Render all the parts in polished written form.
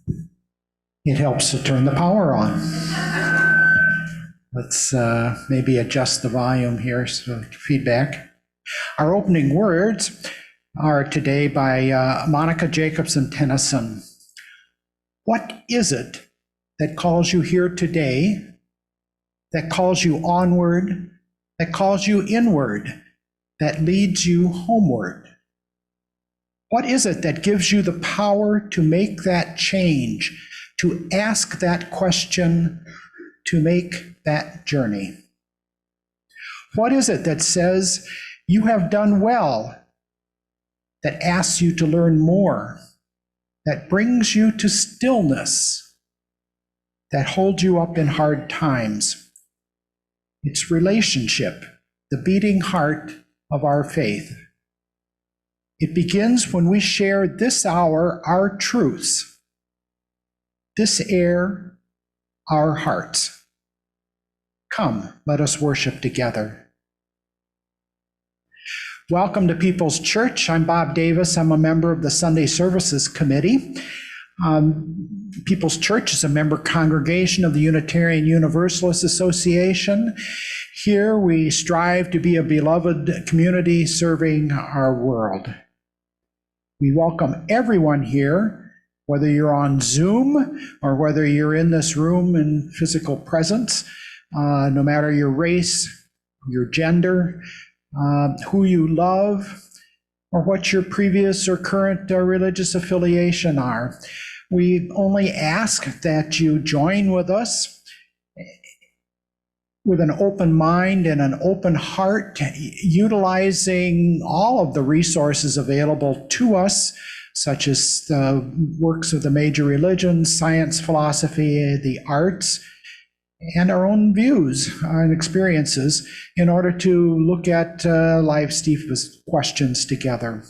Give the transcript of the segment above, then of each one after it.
It helps to turn the power on. Let's maybe adjust the volume here, so feedback. Our opening words are today by Monica Jacobson Tennyson. What is it that calls you here today, that calls you onward, that calls you inward, that leads you homeward? What is it that gives you the power to make that change, to ask that question, to make that journey? What is it that says you have done well, that asks you to learn more, that brings you to stillness, that holds you up in hard times? It's relationship, the beating heart of our faith. It begins when we share this hour our truths, this air our hearts. Come, let us worship together. Welcome to People's Church. I'm Bob Davis. I'm a member of the Sunday Services Committee. People's Church is a member congregation of the Unitarian Universalist Association. Here we strive to be a beloved community serving our world. We welcome everyone here, whether you're on Zoom or whether you're in this room in physical presence, no matter your race, your gender, who you love, or what your previous or current religious affiliation are. We only ask that you join with us with an open mind and an open heart, utilizing all of the resources available to us, such as the works of the major religions, science, philosophy, the arts, and our own views and experiences in order to look at life's deepest questions together.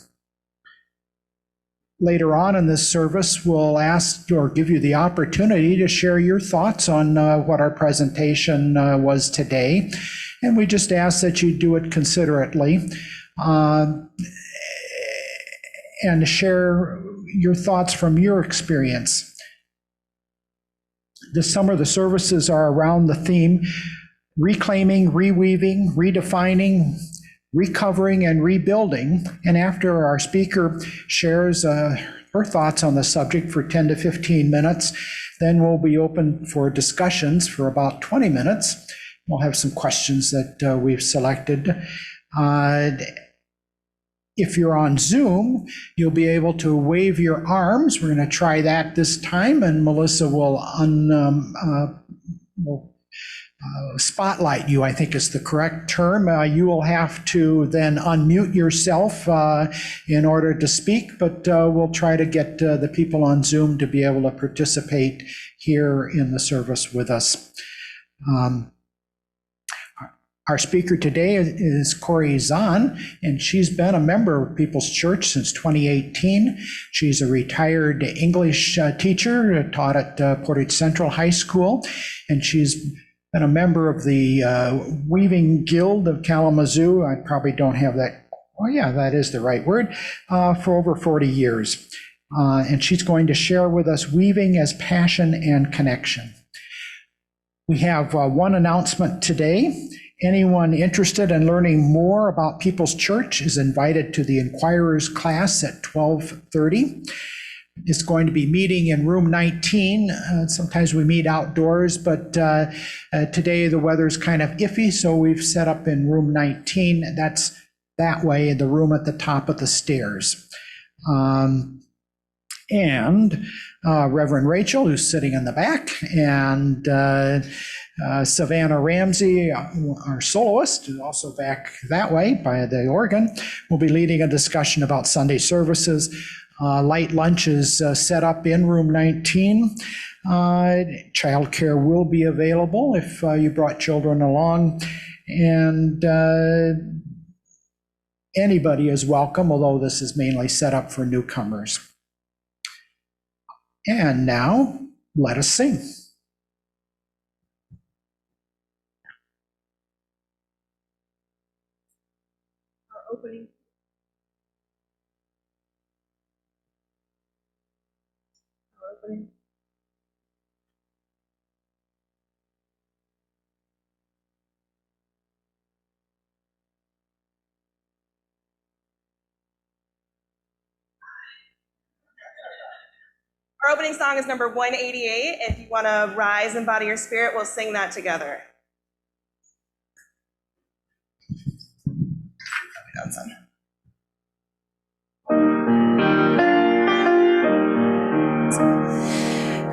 Later on in this service, we'll ask or give you the opportunity to share your thoughts on what our presentation was today. And we just ask that you do it considerately and share your thoughts from your experience. This summer, the services are around the theme reclaiming, reweaving, redefining, recovering, and rebuilding. And after our speaker shares her thoughts on the subject for 10 to 15 minutes, then we'll be open for discussions for about 20 minutes. We'll have some questions that we've selected. If you're on Zoom, you'll be able to wave your arms. We're going to try that this time, and Melissa will spotlight you, I think is the correct term. You will have to then unmute yourself in order to speak, but we'll try to get the people on Zoom to be able to participate here in the service with us. Our speaker today is Cory Zann, and she's been a member of People's Church since 2018. She's a retired English teacher, taught at Portage Central High School, and she's been a member of the Weaving Guild of Kalamazoo. I probably don't have that. Oh yeah, that is the right word, for over 40 years. And she's going to share with us weaving as passion and connection. We have one announcement today. Anyone interested in learning more about People's Church is invited to the Inquirer's class at 12:30. It's going to be meeting in room 19. Sometimes we meet outdoors, but today the weather's kind of iffy, so we've set up in room 19. That's that way, the room at the top of the stairs. And Reverend Rachel, who's sitting in the back, and Savannah Ramsey, our soloist, who's also back that way by the organ, will be leading a discussion about Sunday services. Light lunch is set up in room 19. Childcare will be available if you brought children along. And anybody is welcome, although this is mainly set up for newcomers. And now, let us sing. Our opening. Our opening opening song is number 188. If you want to rise and body your spirit, we'll sing that together.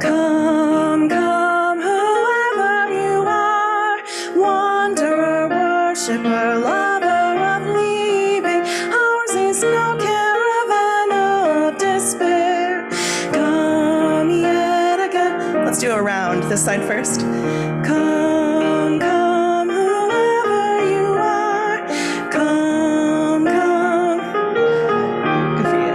Come, come, whoever you are, wanderer, worshiper, lover of leaving. Ours is no caravan of despair. Come yet again. Let's do a round. This side first. Come, come, whoever you are. Come, come. Good for you.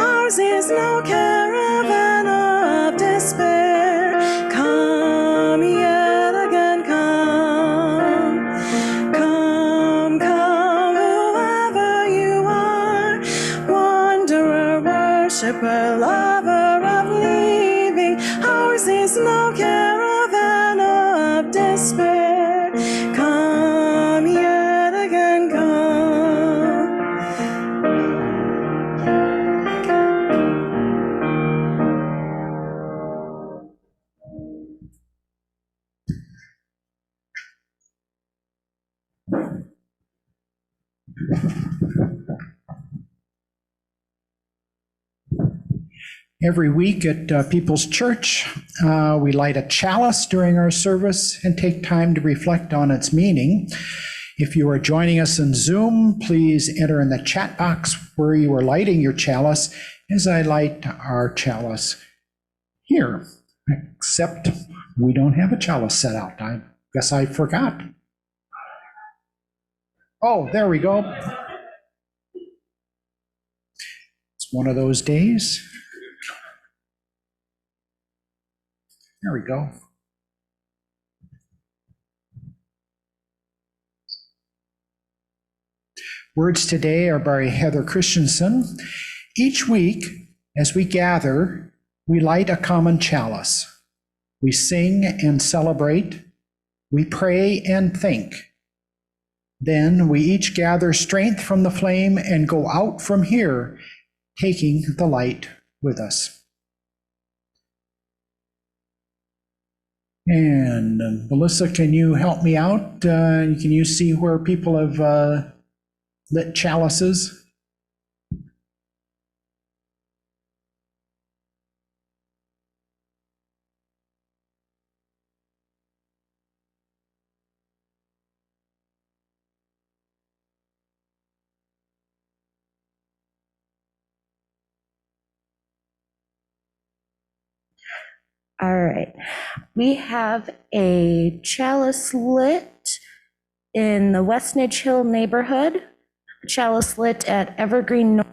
Ours is no caravan of despair. Come yet again, come. Come, come, whoever you are. Wanderer, worshiper, lover of leaving. Ours is no caravan of despair. Come yet again, come. Every week at People's Church, we light a chalice during our service and take time to reflect on its meaning. If you are joining us in Zoom, please enter in the chat box where you are lighting your chalice as I light our chalice here. Except we don't have a chalice set out. I guess I forgot. Oh, there we go. It's one of those days. There we go. Words today are by Heather Christensen. Each week, as we gather, we light a common chalice. We sing and celebrate. We pray and think. Then we each gather strength from the flame and go out from here, taking the light with us. And Melissa, can you help me out? Can you see where people have lit chalices? All right. We have a chalice lit in the Westnedge Hill neighborhood, a chalice lit at Evergreen North,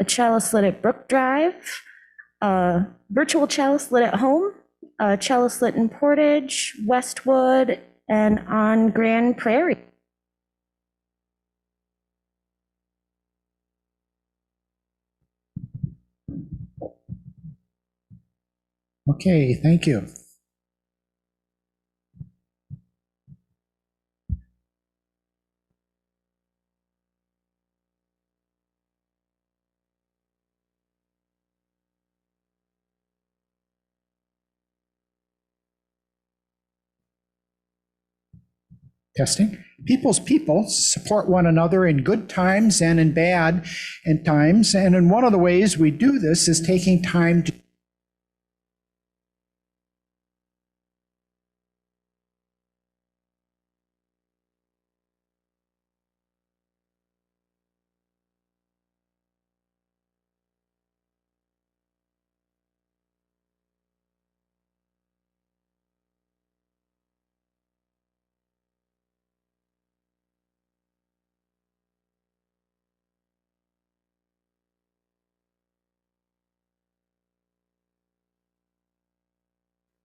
a chalice lit at Brook Drive, a virtual chalice lit at home, a chalice lit in Portage, Westwood, and on Grand Prairie. Okay, thank you. Testing. People's people support one another in good times and in bad and times. And in one of the ways we do this is taking time to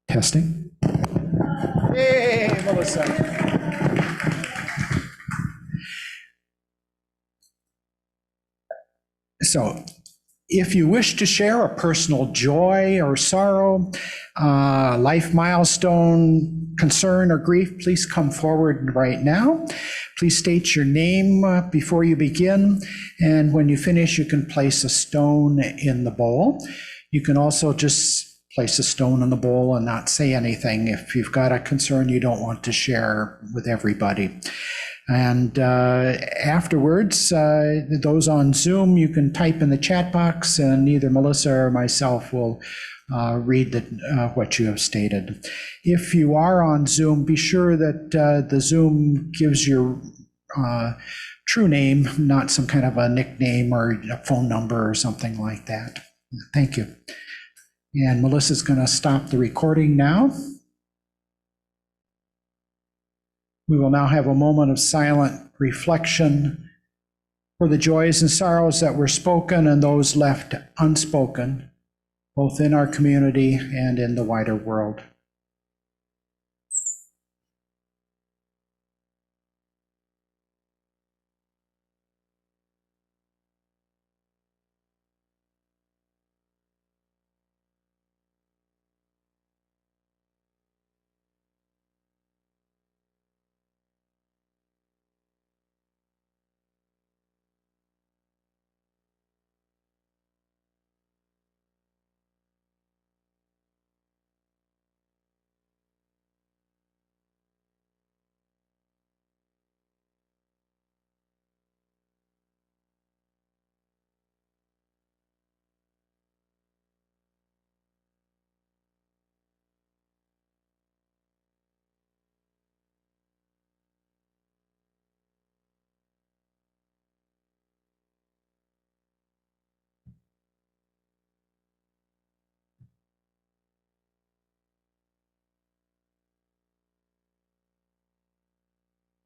testing. Hey, Melissa. So, if you wish to share a personal joy or sorrow, life milestone, concern or grief, please come forward right now. Please state your name before you begin, and when you finish, you can place a stone in the bowl. You can also just place a stone in the bowl and not say anything if you've got a concern you don't want to share with everybody. And afterwards, those on Zoom, you can type in the chat box, and either Melissa or myself will read what you have stated. If you are on Zoom, be sure that the Zoom gives your true name, not some kind of a nickname or a phone number or something like that. Thank you. And Melissa's going to stop the recording now. We will now have a moment of silent reflection for the joys and sorrows that were spoken and those left unspoken, both in our community and in the wider world.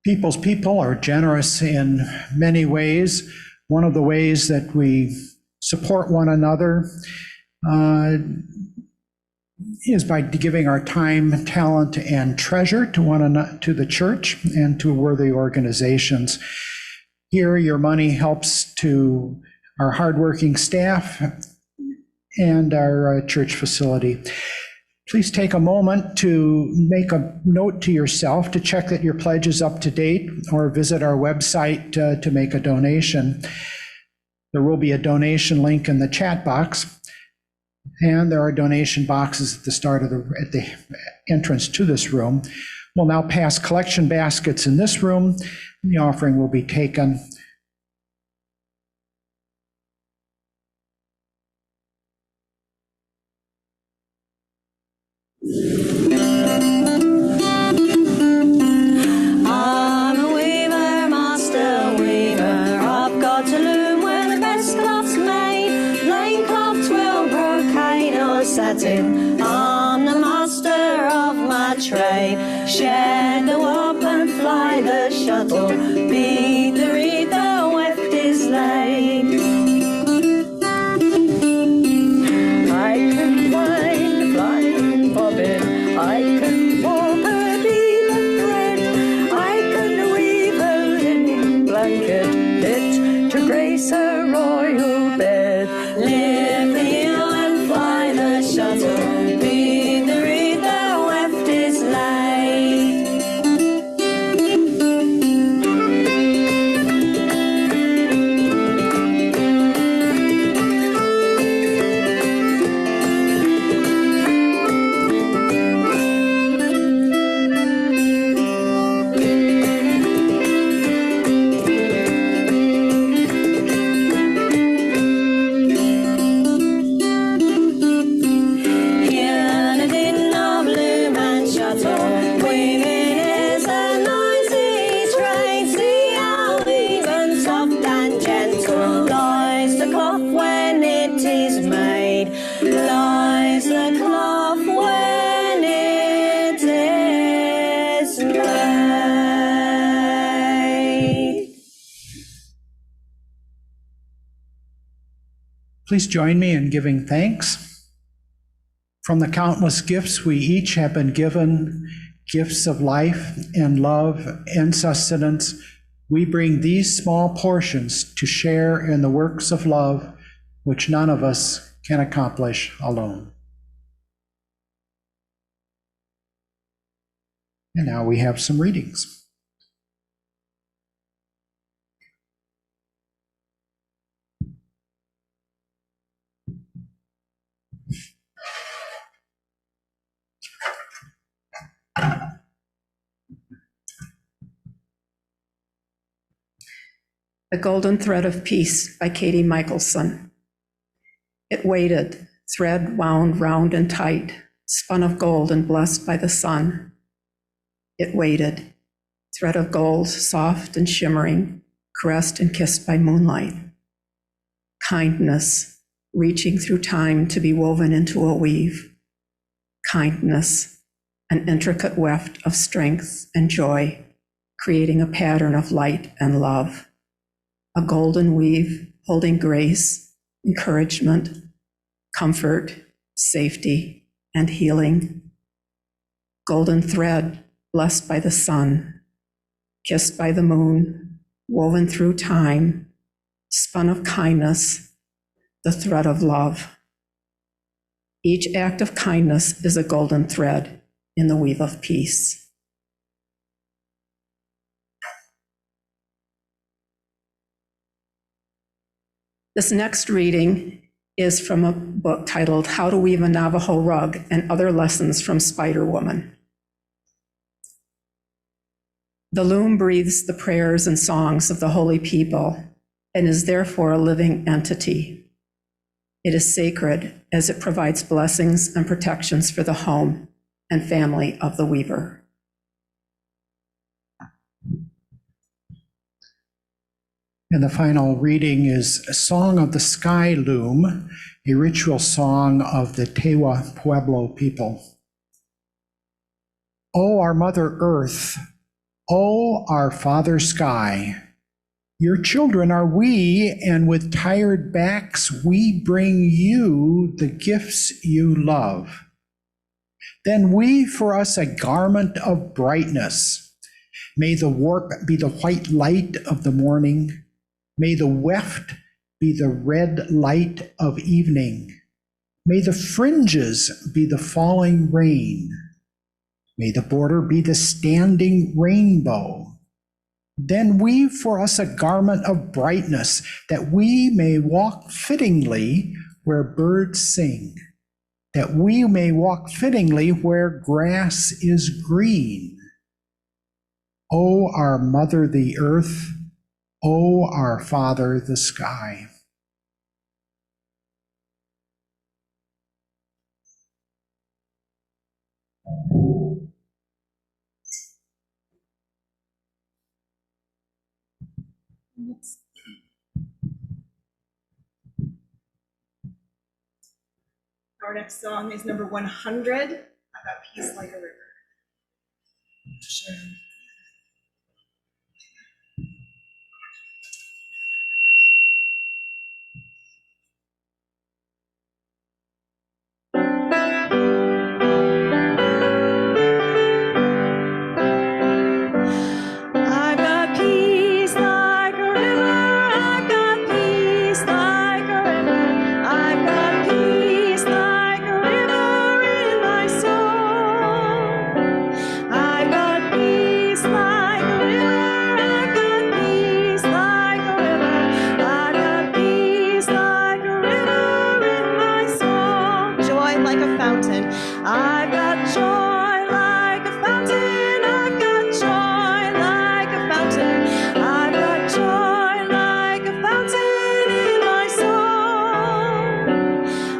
People's people are generous in many ways. One of the ways that we support one another is by giving our time, talent, and treasure to one another, to the church and to worthy organizations. Here, your money helps to our hardworking staff and our church facility. Please take a moment to make a note to yourself to check that your pledge is up to date, or visit our website to make a donation. There will be a donation link in the chat box, and there are donation boxes at the start of at the entrance to this room. We'll now pass collection baskets in this room. The offering will be taken. I'm a weaver, master weaver. I've got to loom where the best cloth's made. Plain cloth, twill, brocade or satin. I'm the master of my trade. Shed the warp and fly the shuttle. Beat the reed, the weft is laid. I can wind the flying bobbin. I can warp a beaver thread. I can weave a linen blanket fit to grace a royal bed. Lift the heel and fly the shuttle. Beat the reed, the weft is laid. Here the din of loom and shuttle. Weaving is a noisy trade. See how even soft and gentle lies the cloth when it is made. Lies the cloth when it is made. Please join me in giving thanks. From the countless gifts we each have been given, gifts of life and love and sustenance, we bring these small portions to share in the works of love which none of us can accomplish alone. And now we have some readings. The Golden Thread of Peace by Katie Michelson. It waited, thread wound round and tight, spun of gold and blessed by the sun. It waited, thread of gold, soft and shimmering, caressed and kissed by moonlight. Kindness, reaching through time to be woven into a weave. Kindness, an intricate weft of strength and joy, creating a pattern of light and love. A golden weave holding grace, encouragement, comfort, safety, and healing. Golden thread blessed by the sun, kissed by the moon, woven through time, spun of kindness, the thread of love. Each act of kindness is a golden thread in the weave of peace. This next reading is from a book titled How to Weave a Navajo Rug and Other Lessons from Spider Woman. The loom breathes the prayers and songs of the holy people and is therefore a living entity. It is sacred as it provides blessings and protections for the home and family of the weaver. And the final reading is a Song of the Sky Loom, a ritual song of the Tewa Pueblo people. O our Mother Earth, O our Father Sky, your children are we, and with tired backs we bring you the gifts you love. Then weave for us a garment of brightness. May the warp be the white light of the morning. May the weft be the red light of evening. May the fringes be the falling rain. May the border be the standing rainbow. Then weave for us a garment of brightness, that we may walk fittingly where birds sing, that we may walk fittingly where grass is green. O our Mother the Earth, O our Father the Sky. Our next song is number 100, About Peace Like a River. Sure. I've got peace like a river. I've got peace like a river. I've got peace like a river in my soul. I've got peace like a river. I've got peace like a river. I've got peace like a river in my soul. Joy like a fountain. I've got joy like a fountain. I've got joy like a fountain. I've got joy like a fountain in my soul.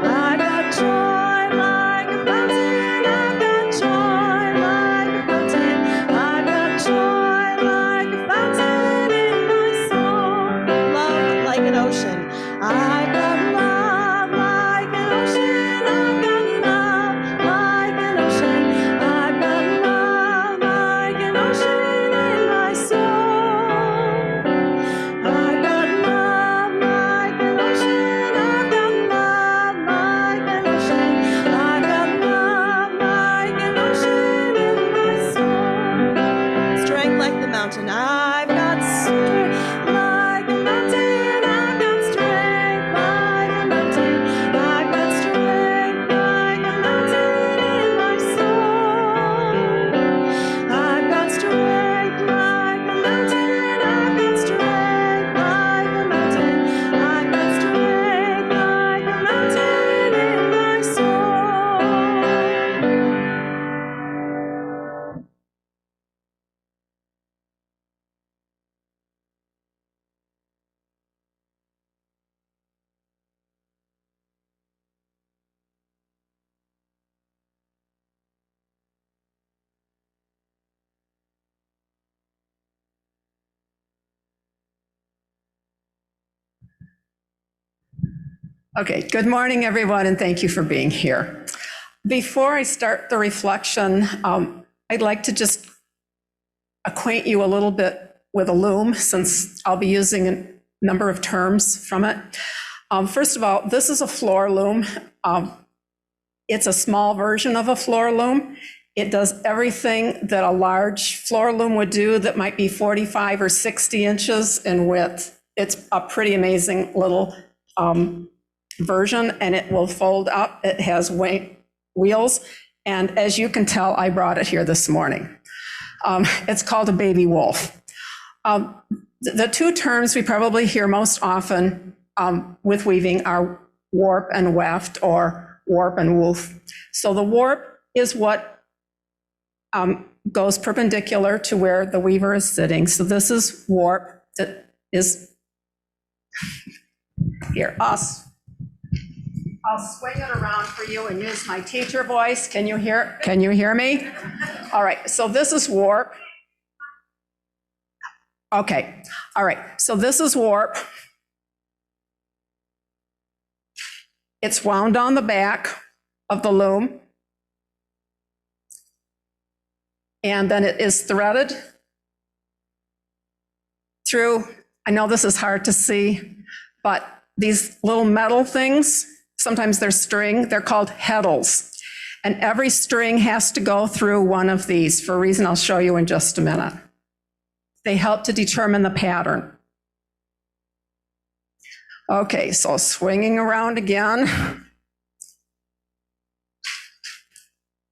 I've got joy like a fountain. I've got joy like a fountain. I've got joy like a fountain in my soul. Love like an ocean. I've got love like an ocean. I've got love like an ocean. I've got love like an ocean in my soul. I've got love like an ocean. I've got love like an ocean. I've got love like an ocean in my soul. Strength like the mountain. I've got strength like a mountain. I've got strength like Okay, good morning, everyone, and thank you for being here. Before I start the reflection, I'd like to just acquaint you a little bit with a loom, since I'll be using a number of terms from it. First of all, this is a floor loom. It's a small version of a floor loom. It does everything that a large floor loom would do that might be 45 or 60 inches in width. It's a pretty amazing little version, and it will fold up. It has wheels, and as you can tell, I brought it here this morning. It's called a baby wolf. The two terms we probably hear most often with weaving are warp and weft, or warp and woof. So the warp is what goes perpendicular to where the weaver is sitting. So this is warp that is here. I'll swing it around for you and use my teacher voice. Can you hear me? All right, so this is warp. Okay, all right, so this is warp. It's wound on the back of the loom. And then it is threaded through, I know this is hard to see, but these little metal things, sometimes they're string, they're called heddles. And every string has to go through one of these for a reason I'll show you in just a minute. They help to determine the pattern. Okay, so swinging around again.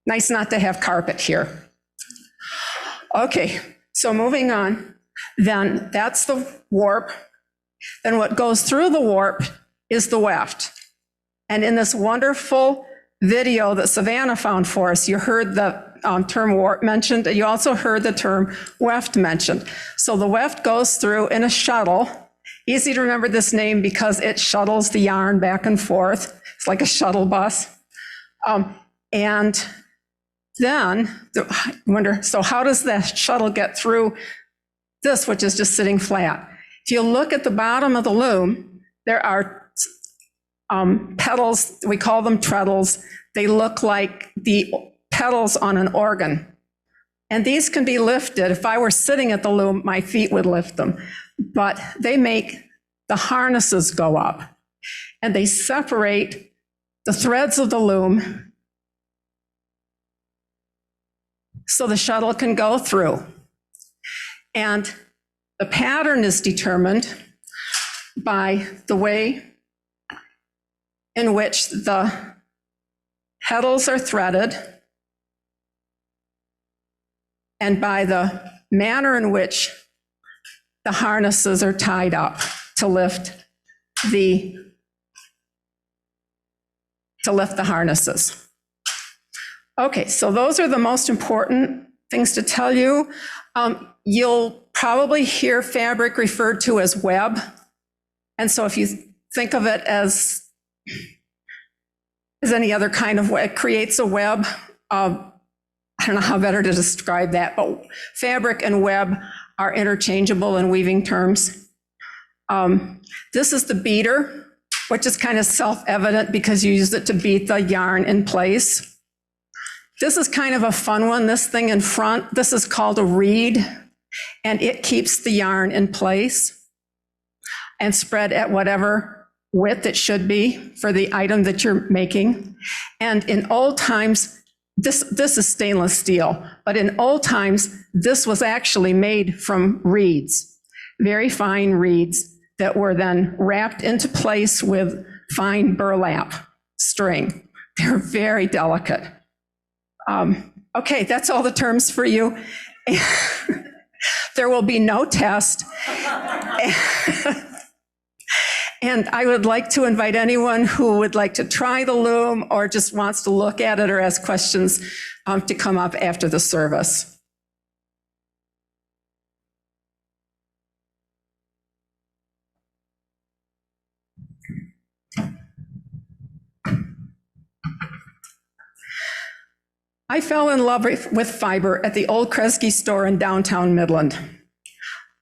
Nice not to have carpet here. Okay, so moving on, then that's the warp. Then what goes through the warp is the weft. And in this wonderful video that Savannah found for us, you heard the term warp mentioned. You also heard the term weft mentioned. So the weft goes through in a shuttle. Easy to remember this name because it shuttles the yarn back and forth. It's like a shuttle bus. And then, I wonder, so how does that shuttle get through this, which is just sitting flat? If you look at the bottom of the loom, there are pedals, we call them treadles. They look like the pedals on an organ. And these can be lifted. If I were sitting at the loom, my feet would lift them. But they make the harnesses go up. And they separate the threads of the loom so the shuttle can go through. And the pattern is determined by the way in which the heddles are threaded and by the manner in which the harnesses are tied up to lift the harnesses. Okay, so those are the most important things to tell you. You'll probably hear fabric referred to as web. And so if you think of it as any other kind of web, it creates a web. I don't know how better to describe that, but fabric and web are interchangeable in weaving terms. This is the beater, which is kind of self-evident because you use it to beat the yarn in place. This is kind of a fun one, this thing in front. This is called a reed, and it keeps the yarn in place and spread at whatever width it should be for the item that you're making. And in old times, this is stainless steel, but in old times, this was actually made from reeds, very fine reeds that were then wrapped into place with fine burlap string. They're very delicate. Okay, that's all the terms for you. There will be no test. And I would like to invite anyone who would like to try the loom or just wants to look at it or ask questions to come up after the service. I fell in love with fiber at the old Kresge store in downtown Midland.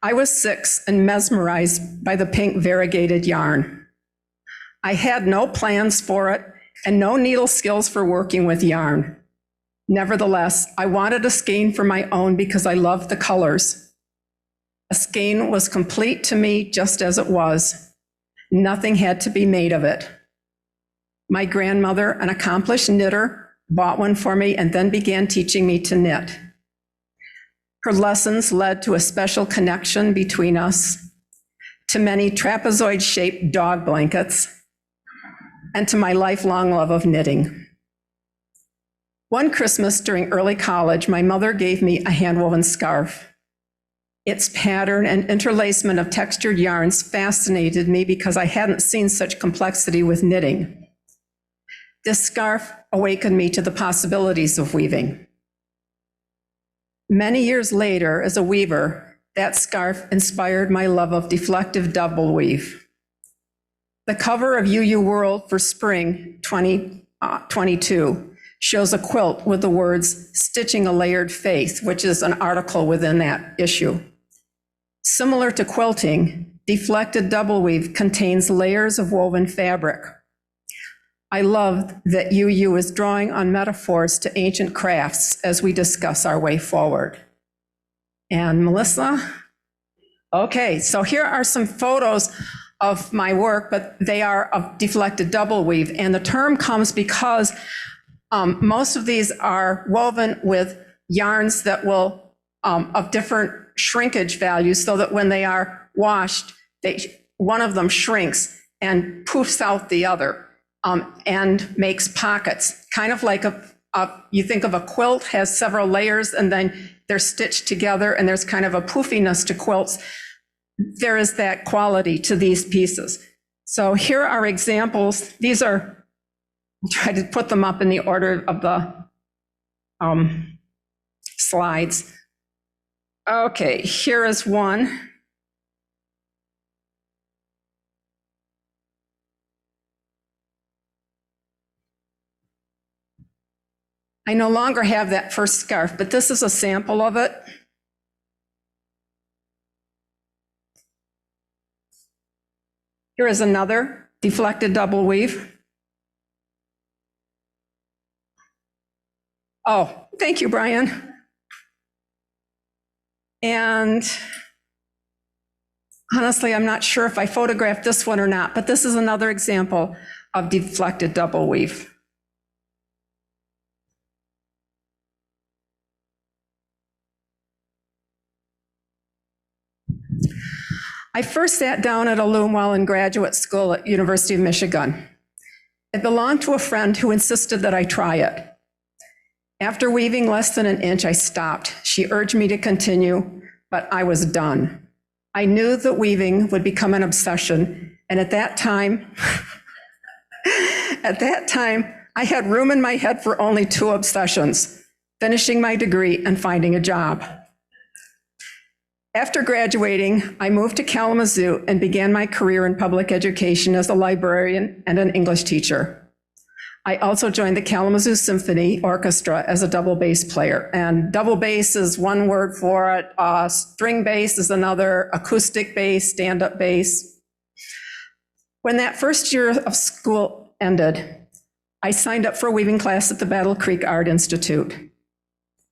I was 6 and mesmerized by the pink variegated yarn. I had no plans for it and no needle skills for working with yarn. Nevertheless, I wanted a skein for my own because I loved the colors. A skein was complete to me just as it was. Nothing had to be made of it. My grandmother, an accomplished knitter, bought one for me and then began teaching me to knit. Her lessons led to a special connection between us, to many trapezoid-shaped dog blankets, and to my lifelong love of knitting. One Christmas during early college, my mother gave me a hand-woven scarf. Its pattern and interlacement of textured yarns fascinated me because I hadn't seen such complexity with knitting. This scarf awakened me to the possibilities of weaving. Many years later, as a weaver, that scarf inspired my love of deflective double weave. The cover of UU World for spring 2022 shows a quilt with the words "Stitching a Layered Faith," which is an article within that issue. Similar to quilting, deflected double weave contains layers of woven fabric. I love that UU is drawing on metaphors to ancient crafts as we discuss our way forward. And Melissa? Okay, so here are some photos of my work, but they are of deflected double weave. And the term comes because most of these are woven with yarns that will, of different shrinkage values, so that when they are washed, one of them shrinks and poofs out the other. And makes pockets, kind of like you think of a quilt has several layers and then they're stitched together and there's kind of a poofiness to quilts. There is that quality to these pieces. So here are examples. These are, I'll try to put them up in the order of the slides. Okay, here is one. I no longer have that first scarf, but this is a sample of it. Here is another deflected double weave. Oh, thank you, Brian. And honestly, I'm not sure if I photographed this one or not, but this is another example of deflected double weave. I first sat down at a loom while in graduate school at University of Michigan. It belonged to a friend who insisted that I try it. After weaving less than an inch, I stopped. She urged me to continue, but I was done. I knew that weaving would become an obsession, and at that time, I had room in my head for only two obsessions: finishing my degree and finding a job. After graduating, I moved to Kalamazoo and began my career in public education as a librarian and an English teacher. I also joined the Kalamazoo Symphony Orchestra as a double bass player. And double bass is one word for it. String bass is another, acoustic bass, stand-up bass. When that first year of school ended, I signed up for a weaving class at the Battle Creek Art Institute.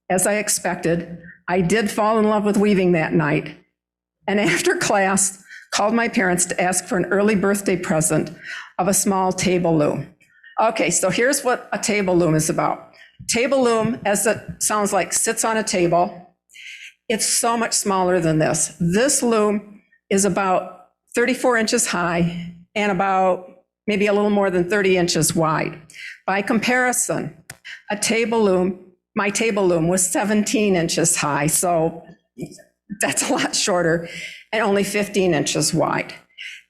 As I expected, I did fall in love with weaving that night, and after class, called my parents to ask for an early birthday present of a small table loom. Okay, so here's what a table loom is about. Table loom, as it sounds like, sits on a table. It's so much smaller than this. This loom is about 34 inches high and about maybe a little more than 30 inches wide. By comparison, my table loom was 17 inches high, so that's a lot shorter, and only 15 inches wide.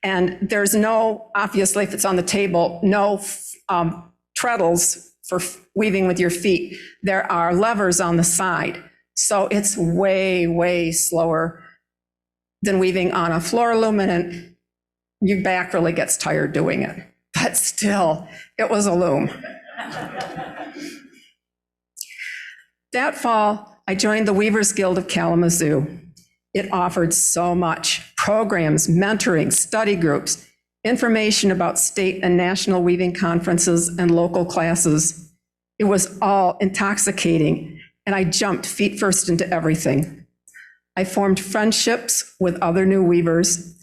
And there's no, obviously, if it's on the table, no treadles for weaving with your feet. There are levers on the side, so it's way, way slower than weaving on a floor loom, and your back really gets tired doing it. But still, it was a loom. That fall, I joined the Weavers Guild of Kalamazoo. It offered so much: programs, mentoring, study groups. information about state and national weaving conferences and local classes. It was all intoxicating, and I jumped feet first into everything. I formed friendships with other new weavers,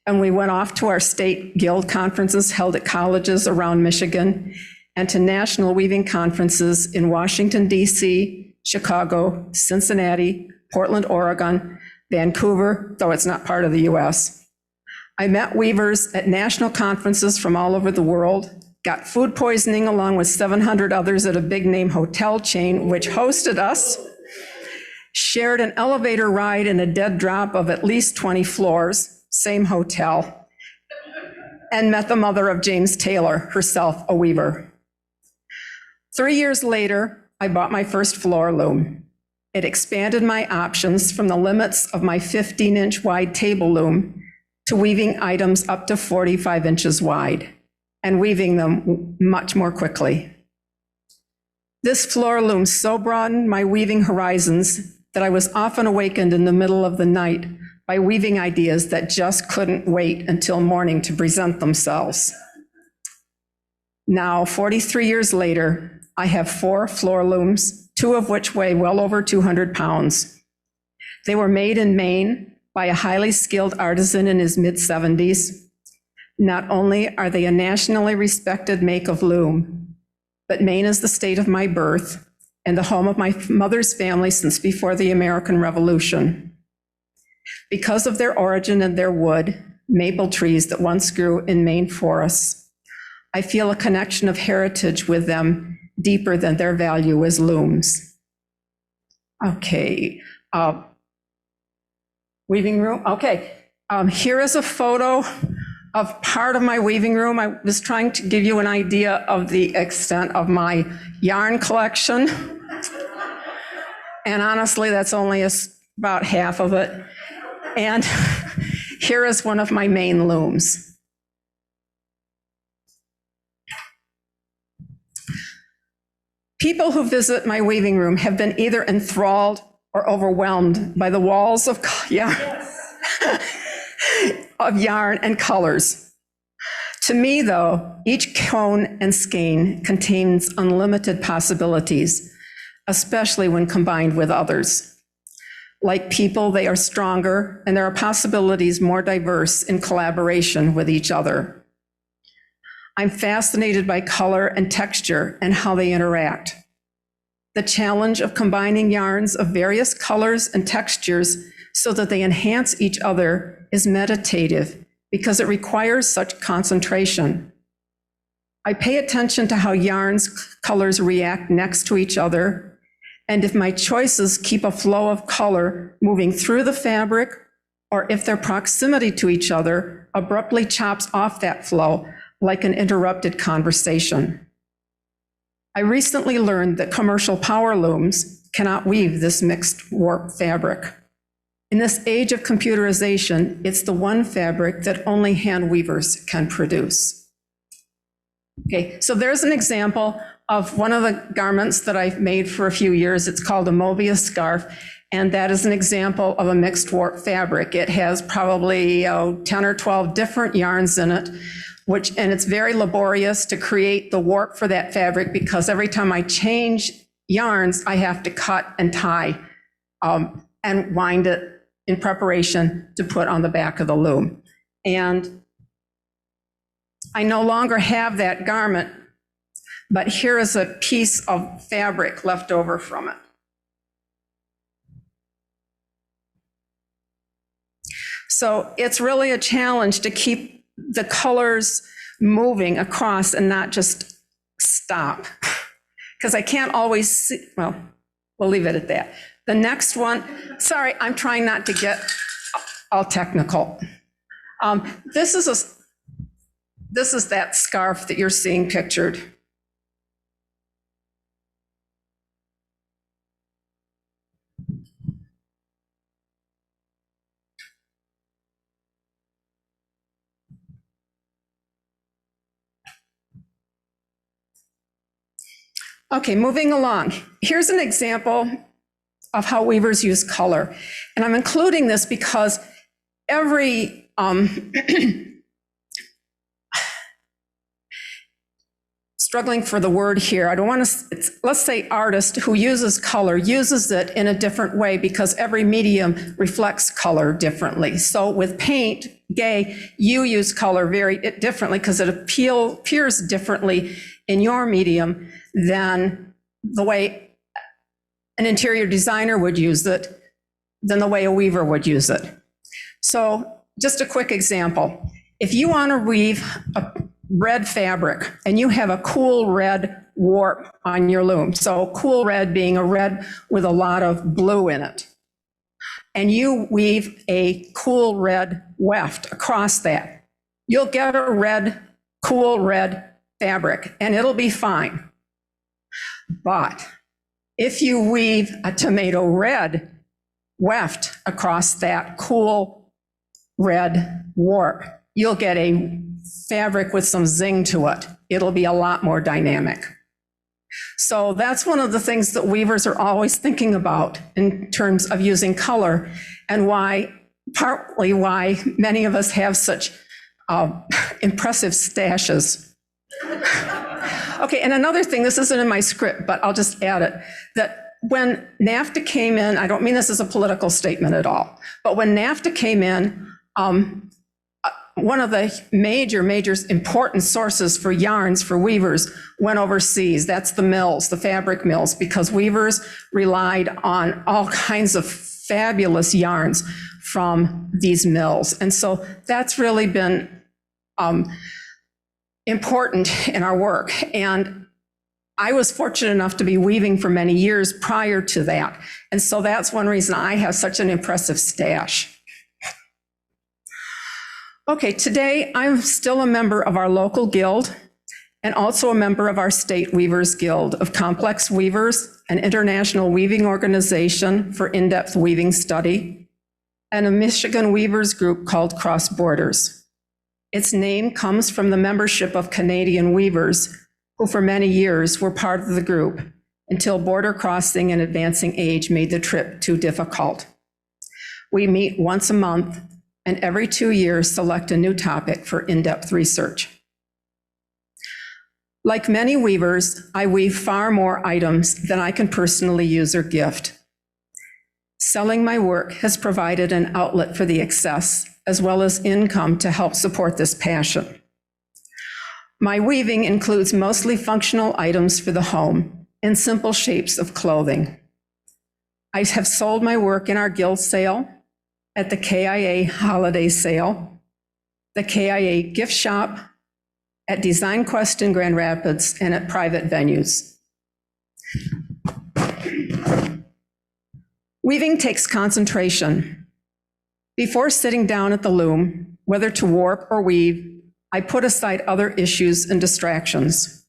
and we went off to our state guild conferences held at colleges around Michigan and to national weaving conferences in Washington, D.C., Chicago, Cincinnati, Portland, Oregon, Vancouver, though it's not part of the U.S. I met weavers at national conferences from all over the world, got food poisoning along with 700 others at a big-name hotel chain which hosted us, shared an elevator ride in a dead drop of at least 20 floors, same hotel, and met the mother of James Taylor, herself a weaver. 3 years later, I bought my first floor loom. It expanded my options from the limits of my 15-inch wide table loom to weaving items up to 45 inches wide and weaving them much more quickly. This floor loom so broadened my weaving horizons that I was often awakened in the middle of the night by weaving ideas that just couldn't wait until morning to present themselves. Now, 43 years later, I have 4 floor looms, 2 of which weigh well over 200 pounds. They were made in Maine by a highly skilled artisan in his mid-70s. Not only are they a nationally respected make of loom, but Maine is the state of my birth and the home of my mother's family since before the American Revolution. Because of their origin and their wood, maple trees that once grew in Maine forests, I feel a connection of heritage with them deeper than their value as looms. Okay, weaving room, okay. Here is a photo of part of my weaving room. I was trying to give you an idea of the extent of my yarn collection. And honestly, that's only about half of it. And here is one of my main looms. People who visit my weaving room have been either enthralled or overwhelmed by the walls of yarn, of yarn and colors. To me, though, each cone and skein contains unlimited possibilities, especially when combined with others. Like people, they are stronger, and there are possibilities more diverse in collaboration with each other. I'm fascinated by color and texture and how they interact. The challenge of combining yarns of various colors and textures so that they enhance each other is meditative because it requires such concentration. I pay attention to how yarns' colors react next to each other, and if my choices keep a flow of color moving through the fabric, or if their proximity to each other abruptly chops off that flow like an interrupted conversation. I recently learned that commercial power looms cannot weave this mixed warp fabric. In this age of computerization, it's the one fabric that only hand weavers can produce. Okay, so there's an example of one of the garments that I've made for a few years. It's called a Mobius scarf, and that is an example of a mixed warp fabric. It has probably 10 or 12 different yarns in it, and it's very laborious to create the warp for that fabric because every time I change yarns, I have to cut and tie and wind it in preparation to put on the back of the loom. And I no longer have that garment, but here is a piece of fabric left over from it. So it's really a challenge to keep the colors moving across and not just stop, because I can't always see, well, we'll leave it at that. The next one, sorry, I'm trying not to get all technical. This is that scarf that you're seeing pictured. Okay, moving along. Here's an example of how weavers use color. And I'm including this because every struggling for the word here. I don't want to, let's say artist who uses color uses it in a different way because every medium reflects color differently. So with paint, Gay, you use color very differently because it appears differently in your medium than the way an interior designer would use it, than the way a weaver would use it. So just a quick example. If you want to weave a red fabric and you have a cool red warp on your loom, so cool red being a red with a lot of blue in it, and you weave a cool red weft across that, you'll get a red, cool red fabric and it'll be fine. But if you weave a tomato red weft across that cool red warp, you'll get a fabric with some zing to it. It'll be a lot more dynamic. So that's one of the things that weavers are always thinking about in terms of using color, and partly why many of us have such impressive stashes. Okay, and another thing, this isn't in my script, but I'll just add it, that when NAFTA came in, I don't mean this as a political statement at all, but when NAFTA came in, one of the major important sources for yarns for weavers went overseas. That's the mills, the fabric mills, because weavers relied on all kinds of fabulous yarns from these mills. And so that's really been important in our work. And I was fortunate enough to be weaving for many years prior to that. And so that's one reason I have such an impressive stash. Okay, today I'm still a member of our local guild and also a member of our state Weavers Guild of Complex Weavers, an international weaving organization for in-depth weaving study, and a Michigan weavers group called Cross Borders. Its name comes from the membership of Canadian weavers who for many years were part of the group until border crossing and advancing age made the trip too difficult. We meet once a month and every 2 years select a new topic for in-depth research. Like many weavers, I weave far more items than I can personally use or gift. Selling my work has provided an outlet for the excess, as well as income to help support this passion. My weaving includes mostly functional items for the home and simple shapes of clothing. I have sold my work in our guild sale, at the KIA holiday sale, the KIA gift shop, at Design Quest in Grand Rapids, and at private venues. Weaving takes concentration. Before sitting down at the loom, whether to warp or weave, I put aside other issues and distractions.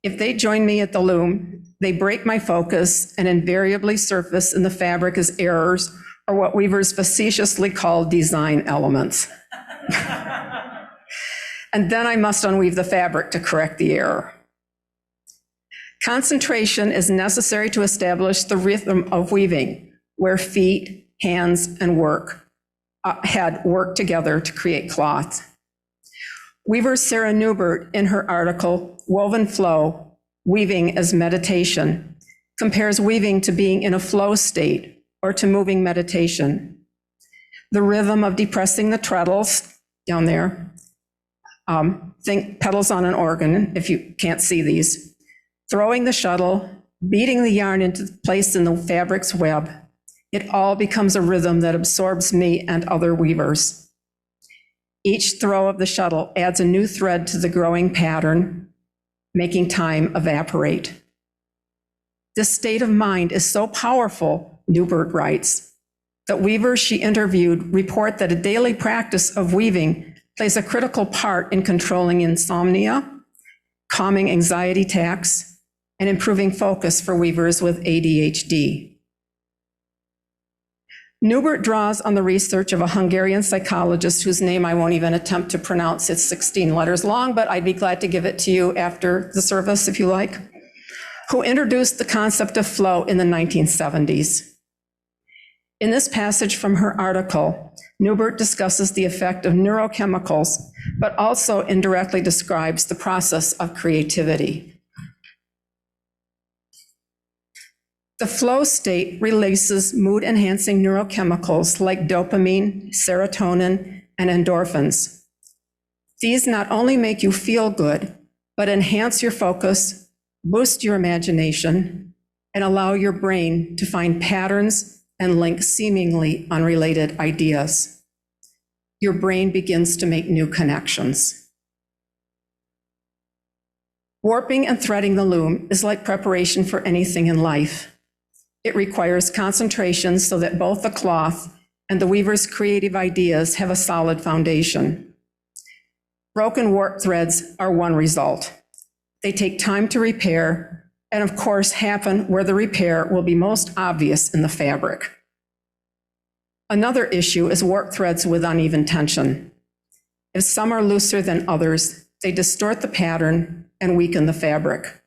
If they join me at the loom, they break my focus and invariably surface in the fabric as errors, or what weavers facetiously call design elements. And then I must unweave the fabric to correct the error. Concentration is necessary to establish the rhythm of weaving, where feet, hands, and had worked together to create cloth. Weaver Sarah Newbert, in her article, Woven Flow, Weaving as Meditation, compares weaving to being in a flow state, or to moving meditation. The rhythm of depressing the treadles down there, think pedals on an organ if you can't see these, throwing the shuttle, beating the yarn into place in the fabric's web, it all becomes a rhythm that absorbs me and other weavers. Each throw of the shuttle adds a new thread to the growing pattern, making time evaporate. This state of mind is so powerful, Newbert writes, that weavers she interviewed report that a daily practice of weaving plays a critical part in controlling insomnia, calming anxiety attacks, and improving focus for weavers with ADHD. Newbert draws on the research of a Hungarian psychologist whose name I won't even attempt to pronounce. It's 16 letters long, but I'd be glad to give it to you after the service if you like, who introduced the concept of flow in the 1970s. In this passage from her article, Newbert discusses the effect of neurochemicals, but also indirectly describes the process of creativity. The flow state releases mood-enhancing neurochemicals like dopamine, serotonin, and endorphins. These not only make you feel good, but enhance your focus, boost your imagination, and allow your brain to find patterns and link seemingly unrelated ideas. Your brain begins to make new connections. Warping and threading the loom is like preparation for anything in life. It requires concentration so that both the cloth and the weaver's creative ideas have a solid foundation. Broken warp threads are one result. They take time to repair, and of course happen where the repair will be most obvious in the fabric. Another issue is warp threads with uneven tension. If some are looser than others, they distort the pattern and weaken the fabric.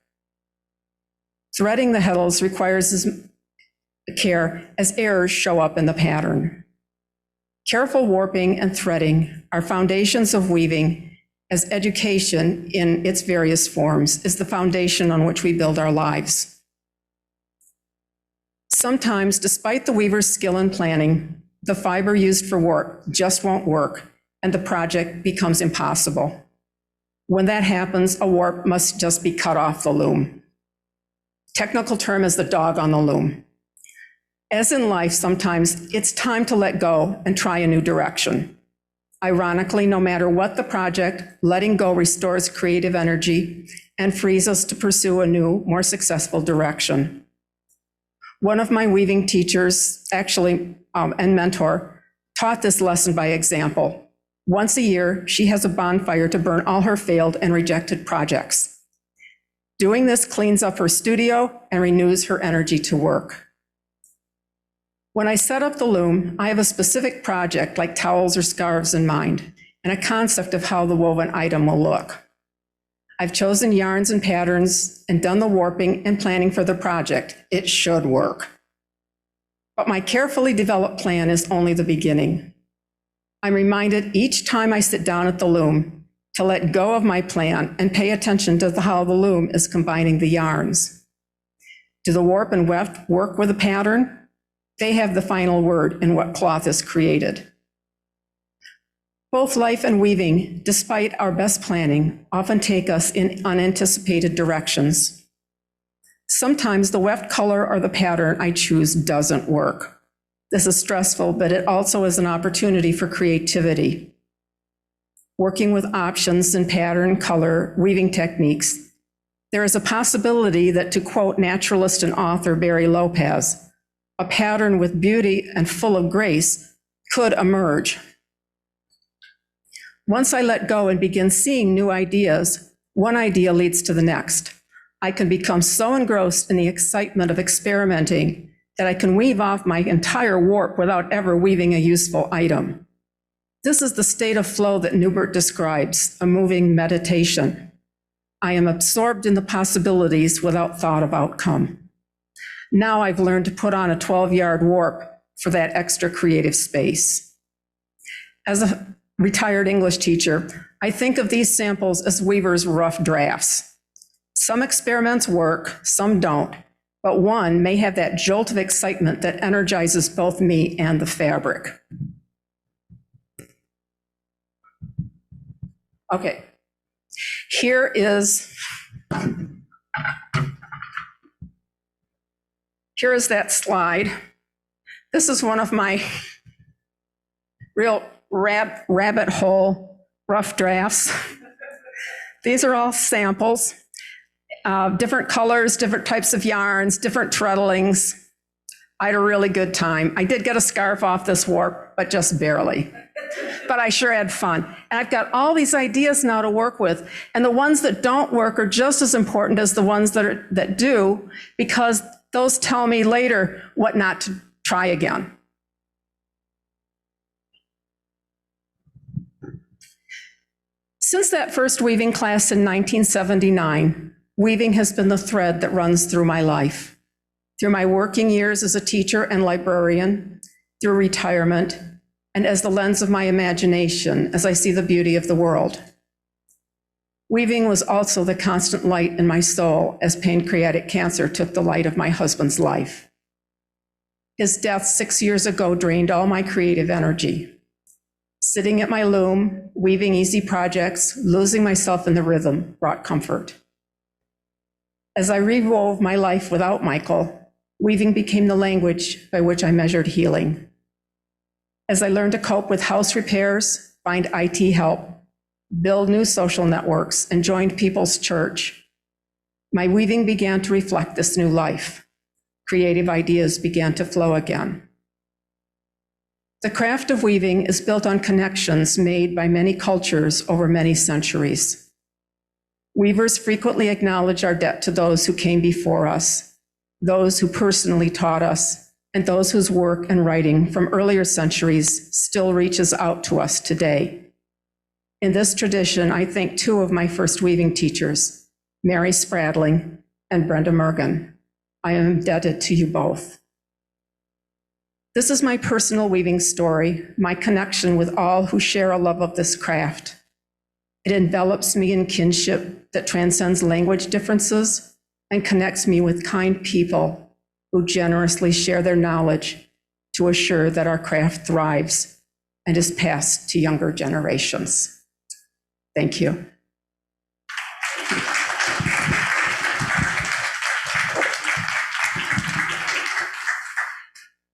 Threading the heddles requires care as errors show up in the pattern. Careful warping and threading are foundations of weaving, as education in its various forms is the foundation on which we build our lives. Sometimes, despite the weaver's skill in planning, the fiber used for warp just won't work, and the project becomes impossible. When that happens, a warp must just be cut off the loom. Technical term is the dog on the loom. As in life, sometimes it's time to let go and try a new direction. Ironically, no matter what the project, letting go restores creative energy and frees us to pursue a new, more successful direction. One of my weaving teachers, and mentor, taught this lesson by example. Once a year, she has a bonfire to burn all her failed and rejected projects. Doing this cleans up her studio and renews her energy to work. When I set up the loom, I have a specific project like towels or scarves in mind, and a concept of how the woven item will look. I've chosen yarns and patterns and done the warping and planning for the project. It should work. But my carefully developed plan is only the beginning. I'm reminded each time I sit down at the loom to let go of my plan and pay attention to how the loom is combining the yarns. Do the warp and weft work with a pattern? They have the final word in what cloth is created. Both life and weaving, despite our best planning, often take us in unanticipated directions. Sometimes the weft color or the pattern I choose doesn't work. This is stressful, but it also is an opportunity for creativity. Working with options in pattern, color, weaving techniques, there is a possibility that, to quote naturalist and author Barry Lopez, a pattern with beauty and full of grace could emerge. Once I let go and begin seeing new ideas, one idea leads to the next. I can become so engrossed in the excitement of experimenting that I can weave off my entire warp without ever weaving a useful item. This is the state of flow that Newbert describes, a moving meditation. I am absorbed in the possibilities without thought of outcome. Now I've learned to put on a 12-yard warp for that extra creative space. As a retired English teacher, I think of these samples as weavers' rough drafts. Some experiments work, some don't, but one may have that jolt of excitement that energizes both me and the fabric. Okay, here is that slide. This is one of my real rabbit hole rough drafts. These are all samples, different colors, different types of yarns, different treadlings. I had a really good time. I did get a scarf off this warp, but just barely. But I sure had fun. And I've got all these ideas now to work with. And the ones that don't work are just as important as the ones that do, because those tell me later what not to try again. Since that first weaving class in 1979, weaving has been the thread that runs through my life. Through my working years as a teacher and librarian, through retirement, and as the lens of my imagination as I see the beauty of the world. Weaving was also the constant light in my soul as pancreatic cancer took the light of my husband's life. His death 6 years ago drained all my creative energy. Sitting at my loom, weaving easy projects, losing myself in the rhythm brought comfort. As I rewove my life without Michael, weaving became the language by which I measured healing. As I learned to cope with house repairs, find IT help, build new social networks, and joined People's Church, my weaving began to reflect this new life. Creative ideas began to flow again. The craft of weaving is built on connections made by many cultures over many centuries. Weavers frequently acknowledge our debt to those who came before us, those who personally taught us, and those whose work and writing from earlier centuries still reaches out to us today. In this tradition, I thank two of my first weaving teachers, Mary Spradling and Brenda Mergen. I am indebted to you both. This is my personal weaving story, my connection with all who share a love of this craft. It envelops me in kinship that transcends language differences and connects me with kind people who generously share their knowledge to assure that our craft thrives and is passed to younger generations. Thank you.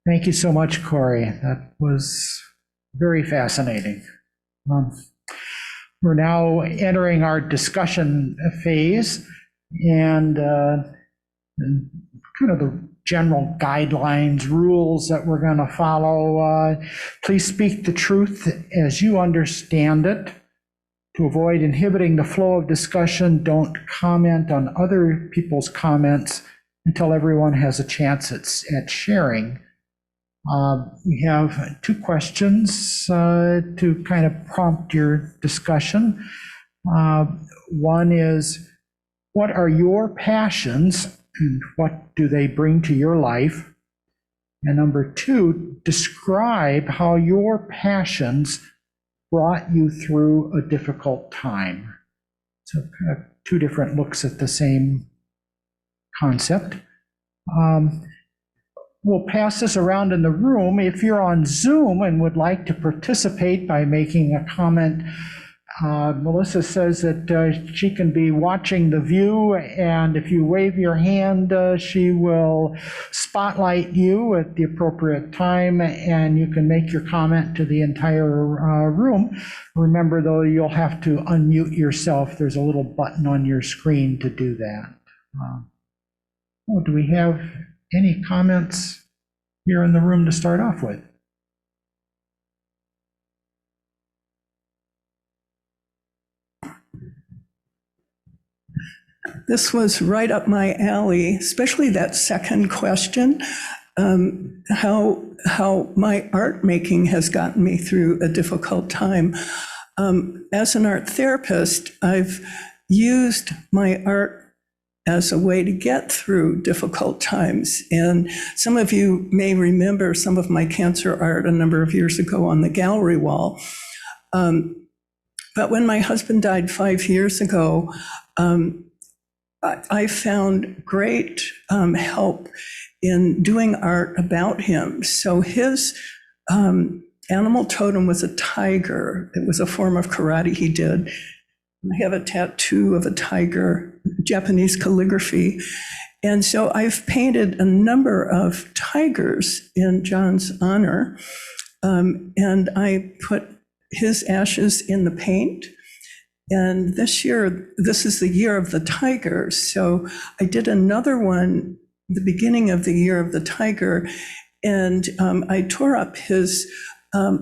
Thank you so much, Cory. That was very fascinating. We're now entering our discussion phase, and kind of the general guidelines, rules that we're going to follow. Please speak the truth as you understand it. To avoid inhibiting the flow of discussion, don't comment on other people's comments until everyone has a chance at sharing. We have two questions to kind of prompt your discussion. One is, what are your passions and what do they bring to your life? And number two, describe how your passions brought you through a difficult time. So kind of two different looks at the same concept. We'll pass this around in the room. If you're on Zoom and would like to participate by making a comment, Melissa says that she can be watching the view, and if you wave your hand, she will spotlight you at the appropriate time, and you can make your comment to the entire room. Remember, though, you'll have to unmute yourself. There's a little button on your screen to do that. Do we have any comments here in the room to start off with? This was right up my alley, especially that second question, how my art making has gotten me through a difficult time. As an art therapist, I've used my art as a way to get through difficult times. And some of you may remember some of my cancer art a number of years ago on the gallery wall. But when my husband died 5 years ago, I found great help in doing art about him. So his animal totem was a tiger. It was a form of karate he did. I have a tattoo of a tiger, Japanese calligraphy. And so I've painted a number of tigers in John's honor. And I put his ashes in the paint. And this year, this is the year of the tiger. So I did another one, the beginning of the year of the tiger. And I tore up his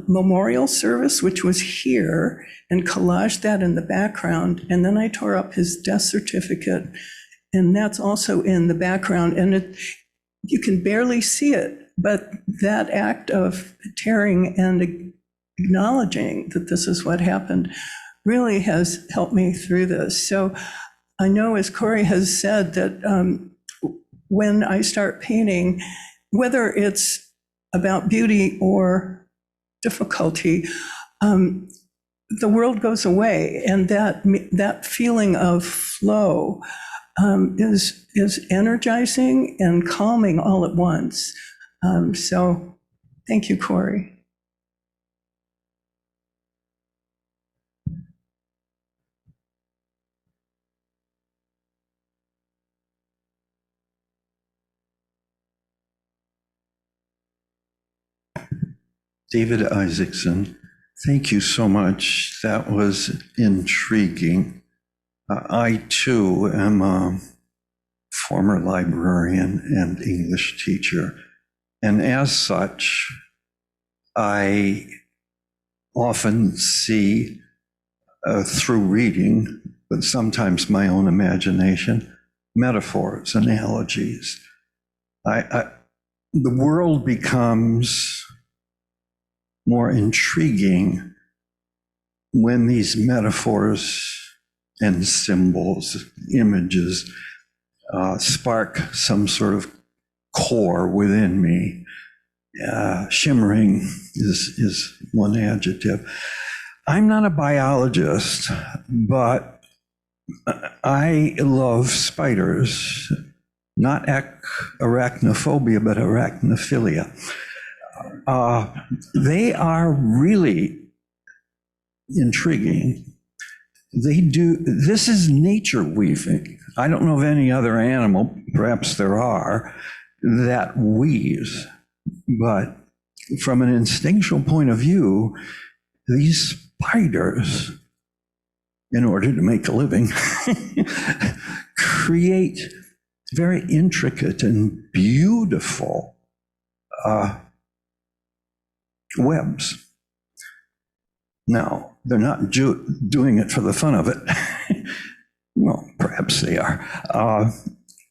memorial service, which was here, and collaged that in the background. And then I tore up his death certificate, and that's also in the background. And you can barely see it, but that act of tearing and acknowledging that this is what happened really has helped me through this. So I know, as Cory has said, that when I start painting, whether it's about beauty or difficulty, the world goes away, and that feeling of flow is energizing and calming all at once. So thank you, Cory. David Isaacson, thank you so much. That was intriguing. I too am a former librarian and English teacher, and as such, I often see through reading, but sometimes my own imagination, metaphors, analogies. The world becomes more intriguing when these metaphors and symbols, images, spark some sort of core within me. Shimmering is one adjective. I'm not a biologist, but I love spiders, not arachnophobia, but arachnophilia. They are really intriguing. This is nature weaving. I don't know of any other animal, perhaps there are, that weaves. But from an instinctual point of view, these spiders, in order to make a living, create very intricate and beautiful webs. Now, they're not doing it for the fun of it. Well, perhaps they are.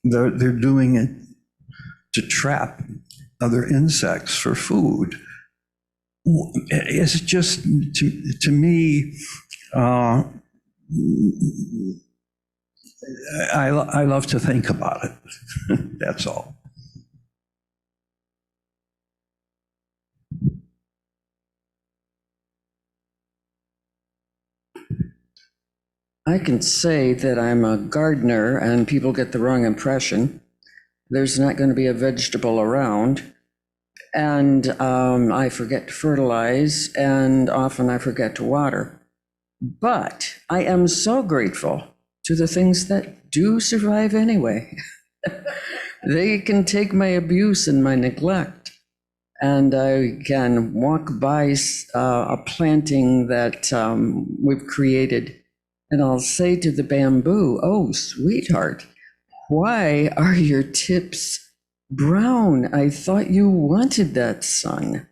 They're doing it to trap other insects for food. It's just, to me, I love to think about it. That's all. I can say that I'm a gardener and people get the wrong impression. There's not going to be a vegetable around, and I forget to fertilize, and often I forget to water. But I am so grateful to the things that do survive anyway. They can take my abuse and my neglect, and I can walk by a planting that we've created, and I'll say to the bamboo, "Oh, sweetheart, why are your tips brown? I thought you wanted that sun.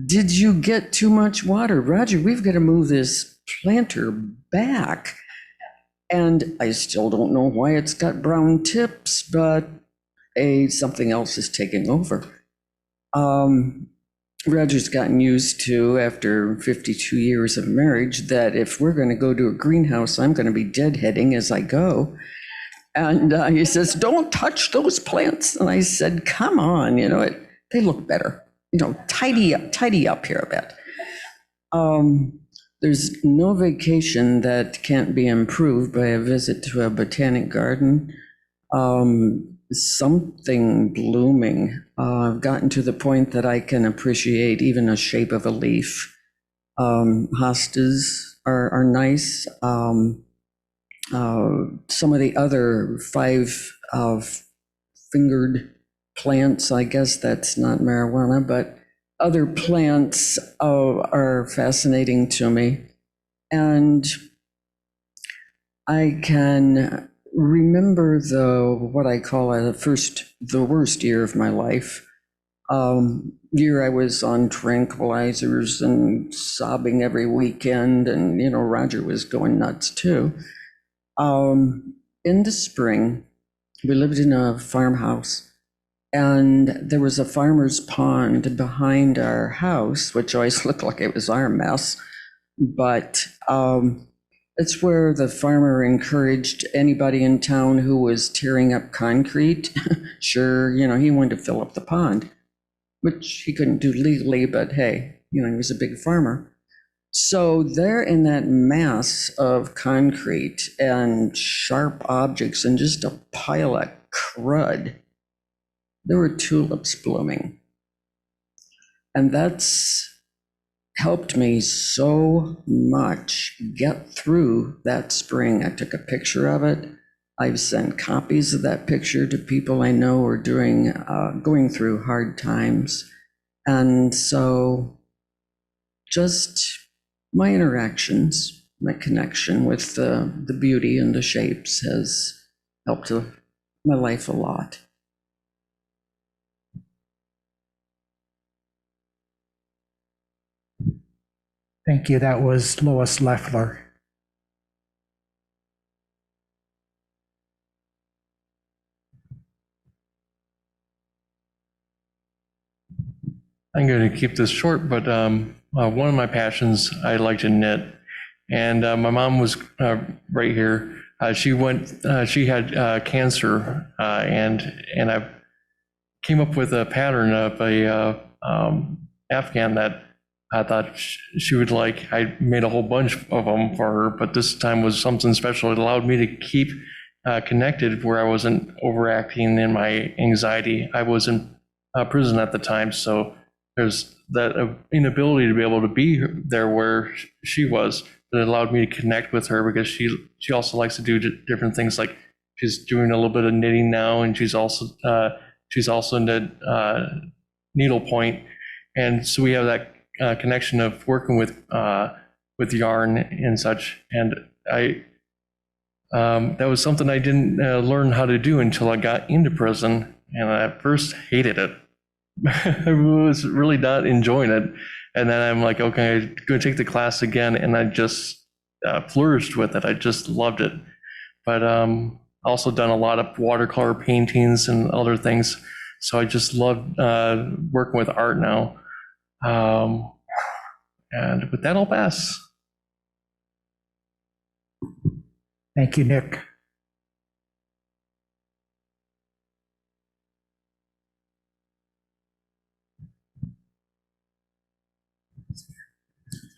Did you get too much water? Roger, we've got to move this planter back." And I still don't know why it's got brown tips, but something else is taking over. Roger's gotten used to, after 52 years of marriage, that if we're going to go to a greenhouse, I'm going to be deadheading as I go. And he says, "Don't touch those plants." And I said, "Come on, they look better. Tidy up here a bit." There's no vacation that can't be improved by a visit to a botanic garden. Something blooming. I've gotten to the point that I can appreciate even a shape of a leaf. Hostas are nice. Some of the other five-fingered plants, I guess that's not marijuana, but other plants are fascinating to me. And I can remember what I call the worst year of my life. Year I was on tranquilizers and sobbing every weekend, and Roger was going nuts too. In the spring, we lived in a farmhouse, and there was a farmer's pond behind our house, which always looked like it was our mess. But it's where the farmer encouraged anybody in town who was tearing up concrete. Sure, he wanted to fill up the pond, which he couldn't do legally, but hey, he was a big farmer. So there in that mass of concrete and sharp objects and just a pile of crud, there were tulips blooming. And that's helped me so much get through that spring. I took a picture of it. I've sent copies of that picture to people I know are going through hard times. And so just my interactions, my connection with the beauty and the shapes has helped my life a lot. Thank you. That was Lois Leffler. I'm going to keep this short, but one of my passions, I like to knit. And my mom was right here. She had cancer, and I came up with a pattern of a Afghan that I thought she would like. I made a whole bunch of them for her, but this time was something special. It allowed me to keep connected where I wasn't overacting in my anxiety. I was in prison at the time, so there's that inability to be able to be there where she was. That allowed me to connect with her because she also likes to do different things. Like she's doing a little bit of knitting now, and she's also into needlepoint, and so we have that connection of working with yarn and such. And that was something I didn't learn how to do until I got into prison, and I at first hated it. I was really not enjoying it. And then I'm like, okay, I'm going to take the class again. And I just flourished with it. I just loved it. But also done a lot of watercolor paintings and other things. So I just love working with art now. And with that, I'll pass. Thank you, Nick.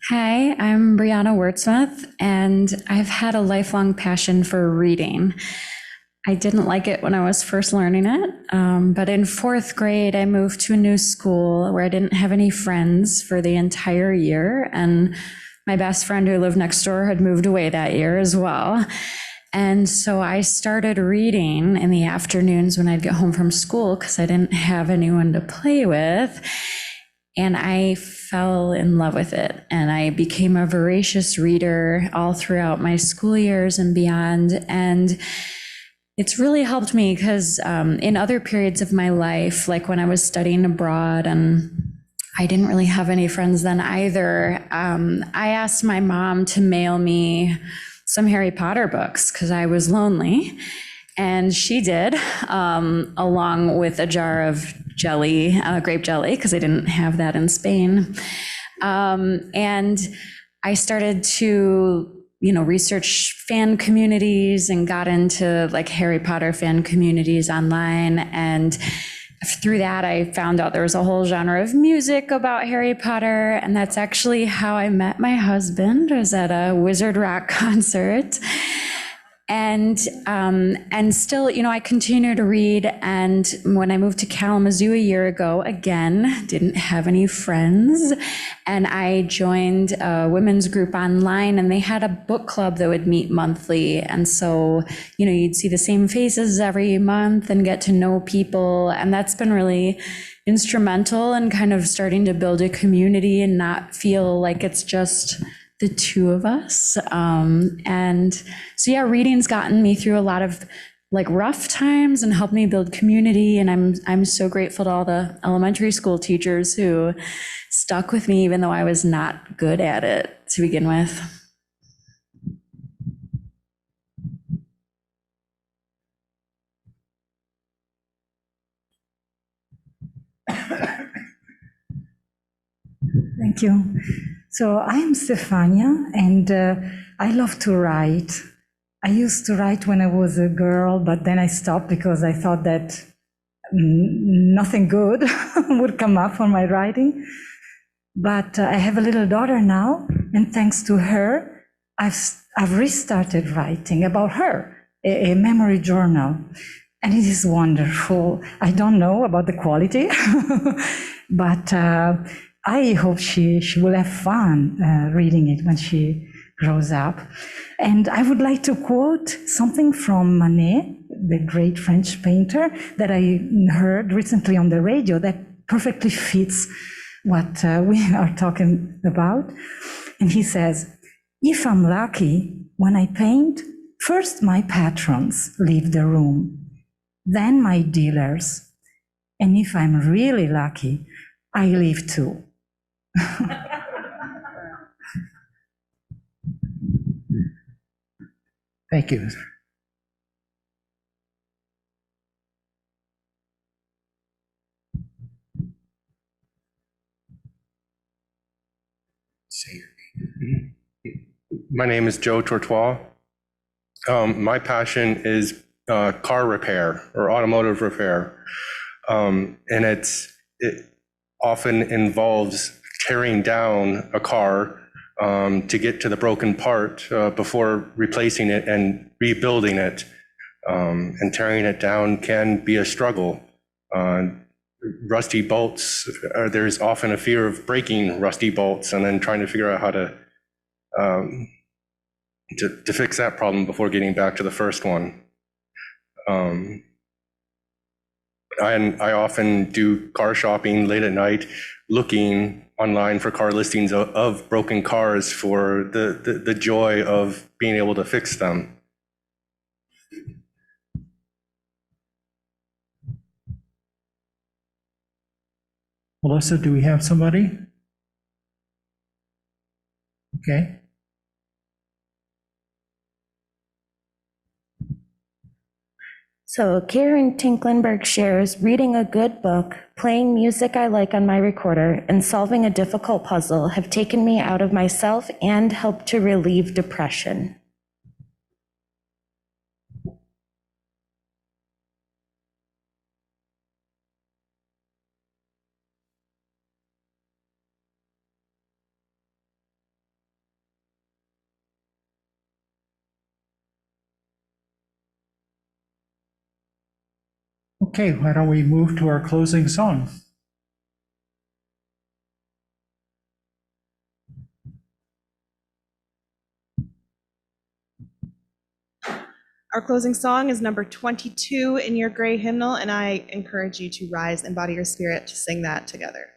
Hi, I'm Brianna Wordsmith, and I've had a lifelong passion for reading. I didn't like it when I was first learning it, but in fourth grade, I moved to a new school where I didn't have any friends for the entire year, and my best friend who lived next door had moved away that year as well. And so I started reading in the afternoons when I'd get home from school because I didn't have anyone to play with. And I fell in love with it. And I became a voracious reader all throughout my school years and beyond. And it's really helped me because in other periods of my life, like when I was studying abroad and I didn't really have any friends then either, I asked my mom to mail me some Harry Potter books because I was lonely. And she did, along with a jar of jelly, grape jelly, because I didn't have that in Spain. And I started to, research fan communities and got into like Harry Potter fan communities online. And through that, I found out there was a whole genre of music about Harry Potter. And that's actually how I met my husband. I was at a Wizard Rock concert. And still, I continue to read. And when I moved to Kalamazoo a year ago, again, didn't have any friends. And I joined a women's group online, and they had a book club that would meet monthly. And so, you'd see the same faces every month and get to know people. And that's been really instrumental in kind of starting to build a community and not feel like it's just the two of us. And so, reading's gotten me through a lot of like rough times and helped me build community. And I'm so grateful to all the elementary school teachers who stuck with me, even though I was not good at it to begin with. Thank you. So I'm Stefania, and I love to write. I used to write when I was a girl, but then I stopped because I thought that nothing good would come up from my writing. But I have a little daughter now, and thanks to her, I've restarted writing about her, a memory journal. And it is wonderful. I don't know about the quality, but I hope she will have fun reading it when she grows up. And I would like to quote something from Manet, the great French painter, that I heard recently on the radio that perfectly fits what we are talking about. And he says, if I'm lucky, when I paint, first my patrons leave the room, then my dealers. And if I'm really lucky, I leave too. Thank you. Say your name. My name is Joe Tortois. My passion is car repair or automotive repair. And it often involves tearing down a car to get to the broken part before replacing it and rebuilding it. And tearing it down can be a struggle. Rusty bolts, there's often a fear of breaking rusty bolts and then trying to figure out how to fix that problem before getting back to the first one. I often do car shopping late at night, looking online for car listings of broken cars for the joy of being able to fix them. Melissa, do we have somebody? Okay. So Karen Tinklenberg shares, reading a good book, playing music I like on my recorder, and solving a difficult puzzle have taken me out of myself and helped to relieve depression. Okay, why don't we move to our closing song? Our closing song is number 22 in your gray hymnal, and I encourage you to rise and body your spirit to sing that together.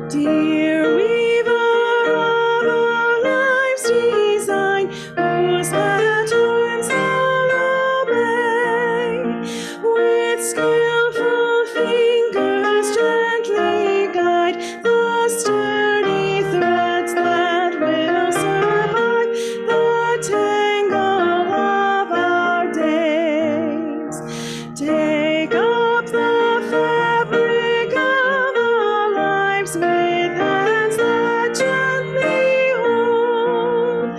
Dear weaver of our lives' design, whose patterns all obey, with skillful fingers gently guide the sturdy threads that will survive the tangle of our days. Take up the fabric of our lives with hands that gently hold,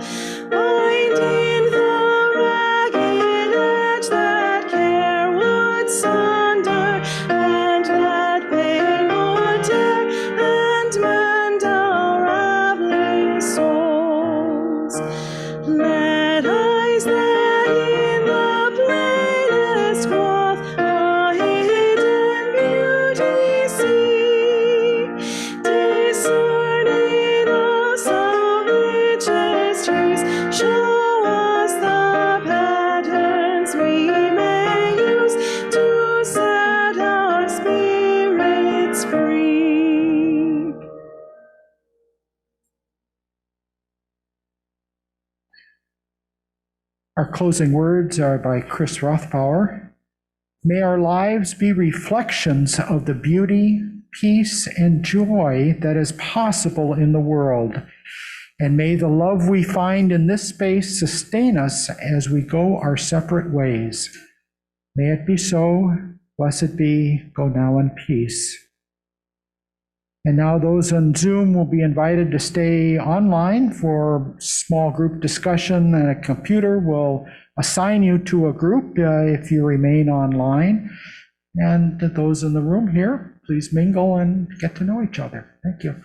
bind in the ragged edge that care would sunder and that pain would tear and mend our raveling souls. Let eyes that in the plainest cloth a hidden beauty see, discern in us of richest hues, show us the patterns we may use to set our spirits free. Our closing words are by Chris Rothbauer. May our lives be reflections of the beauty, peace, and joy that is possible in the world. And may the love we find in this space sustain us as we go our separate ways. May it be so. Blessed be. Go now in peace. And now those on Zoom will be invited to stay online for small group discussion, and a computer will assign you to a group if you remain online. And those in the room here, please mingle and get to know each other. Thank you.